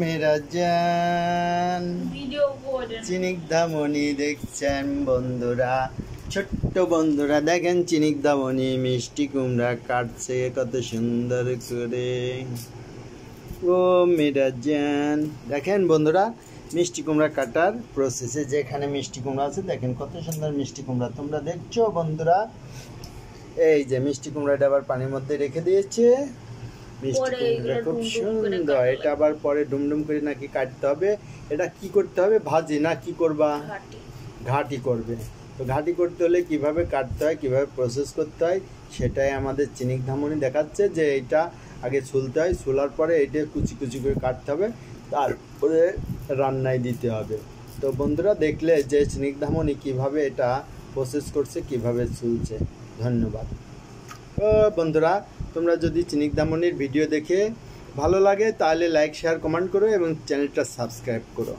মেরা জান চিনিকদামণি দেখছেন বন্ধুরা, ছোট্ট বন্ধুরা দেখেন চিনিকদামণি মিষ্টি কুমড়া কাটছে কত সুন্দর করে। ও মেরা জান দেখেন বন্ধুরা মিষ্টি কুমড়া কাটার প্রসেসে যেখানে মিষ্টি কুমড়া আছে দেখেন কত সুন্দর মিষ্টি কুমড়া তোমরা দেখছো বন্ধুরা। এই যে মিষ্টি কুমড়াটা আবার পানির মধ্যে রেখে দিয়েছে, মিষ্টি কুমড়া খুব সুন্দর। এটা আবার পরে ডুমডুম করে নাকি কাটতে হবে। এটা কি করতে হবে, ভাজি না কি করবা? ঘাটি করবে। তো ঘাটি করতে হলে কিভাবে কাটতে হয়, কিভাবে প্রসেস করতে হয় সেটাই আমাদের চিনিকদামণি দেখাচ্ছে। যে এটা আগে ছুলতে হয়, ছুলার পরে এটা কুচি কুচি করে কাটতে হবে, তারপরে রান্নায় দিতে হবে। তো বন্ধুরা দেখলে যে চিনিকদামণি কিভাবে এটা প্রসেস করছে, কিভাবে ছুলছে। ধন্যবাদ। ও বন্ধুরা তোমরা যদি চিনিকদামণির ভিডিও দেখে ভালো লাগে তাহলে লাইক শেয়ার কমেন্ট করো এবং চ্যানেলটা সাবস্ক্রাইব করো।